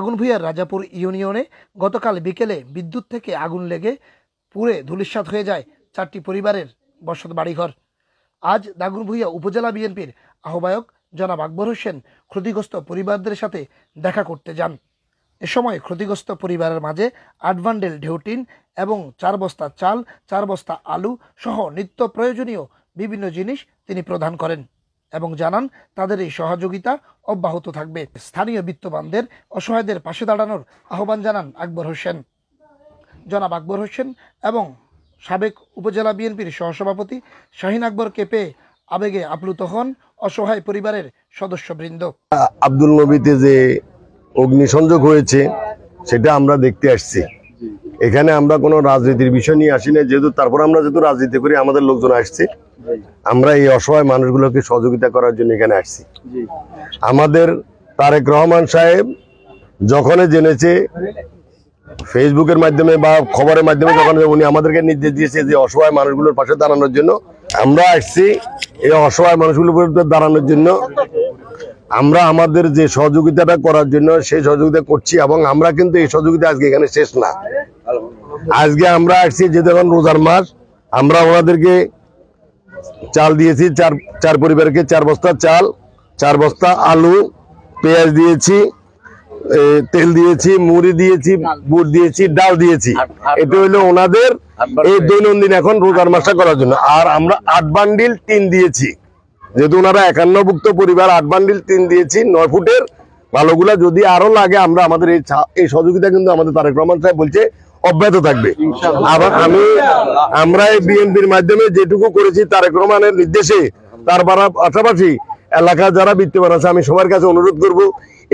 দাগনভূঞার রাজাপুর ইউনিয়নে গতকাল বিকেলে বিদ্যুৎ থেকে আগুন লেগে পুড়ে ধূলিসাৎ হয়ে যায় 4টি পরিবারের বসত বাড়িঘর। আজ দাগনভূঞা উপজেলা বিএনপির আহ্বায়ক জনাব আকবর হোসেন ক্ষতিগ্রস্ত পরিবারদের সাথে দেখা করতে যান। এ সময় ক্ষতিগ্রস্ত পরিবারের মাঝে 8 বান্ডেল ঢেউটিন এবং 4 বস্তা চাল, 4 বস্তা আলু সহ নিত্য প্রয়োজনীয় বিভিন্ন জিনিস তিনি প্রদান করেন এবং জানান তাদের এই সহযোগিতা অব্যাহত থাকবে। স্থানীয় বিত্তবানদের অসহায়দের পাশে দাঁড়ানোর আহ্বান জানান আকবর হোসেন। জনাব আকবর হোসেন এবং সাবেক উপজেলা বিএনপির সহসভাপতি শাহিন আকবরকে পেয়ে আবেগে আপ্লুত হন অসহায় পরিবারের সদস্যবৃন্দ। আব্দুল নবীতে যে অগ্নিসংযোগ হয়েছে সেটা আমরা দেখতে আসছি। এখানে আমরা কোনো রাজনীতির বিষয় নিয়ে আসি না, তারপর আমরা যেহেতু রাজনীতি করি আমাদের লোকজন আসছে, আমরা এই অসহায় মানুষগুলোকে সহযোগিতা করার জন্য এখানে আসছি। আমাদের তারেক রহমান সাহেব যখনই জেনেছে ফেসবুকের মাধ্যমে বা খবরের মাধ্যমে, যখন উনি আমাদেরকে নির্দেশ দিয়েছে যে অসহায় মানুষগুলোর পাশে দাঁড়ানোর জন্য, আমরা আসছি এই অসহায় মানুষগুলোর বিরুদ্ধে দাঁড়ানোর জন্য। আমরা আমাদের যে সহযোগিতাটা করার জন্য সেই সহযোগিতা করছি এবং আমরা কিন্তু এই সহযোগিতা আজকে এখানে শেষ না। আজকে আমরা আসছি যেহেতু এখন রোজার মাস, আমরা ওনাদেরকে চাল দিয়েছি, চার পরিবারকে 4 বস্তা চাল, 4 বস্তা আলু, পেঁয়াজ দিয়েছি, তেল দিয়েছি, মুড়ি দিয়েছি, বুট দিয়েছি, ডাল দিয়েছি। এটা হইলো ওনাদের এই দৈনন্দিন এখন রোজার মাসটা করার জন্য। আর আমরা 8 বান্ডিল টিন দিয়েছি, যেহেতু ওনারা 51ভুক্ত পরিবার, 8 বান্ডিল টিন দিয়েছি 9 ফুটের। ভালোগুলা যদি আরো লাগে আমরা আমাদের এই সহযোগিতা কিন্তু আমাদের তারেক রহমান সাহেব বলছে অব্যাহত থাকবে। আবার আমরা এই বিএনপির মাধ্যমে যেটুকু করেছি তারেক রহমানের নির্দেশে, তার পাশাপাশি এলাকা যারা বিত্তবান আছে আমি সবার কাছে অনুরোধ করব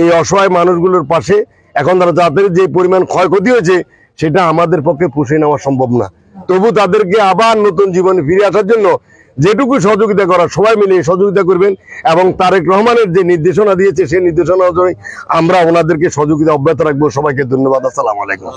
এই অসহায় মানুষগুলোর পাশে। এখন যাদের যে পরিমাণ ক্ষয়ক্ষতি হয়েছে সেটা আমাদের পক্ষে পুষিয়ে নেওয়া সম্ভব না, তবু তাদেরকে আবার নতুন জীবনে ফিরে আসার জন্য যেটুকু সহযোগিতা করার সবাই মিলে সহযোগিতা করবেন। এবং তারেক রহমানের যে নির্দেশনা দিয়েছে সেই নির্দেশনা অনুযায়ী আমরা ওনাদেরকে সহযোগিতা অব্যাহত রাখবো। সবাইকে ধন্যবাদ। আসসালামু আলাইকুম।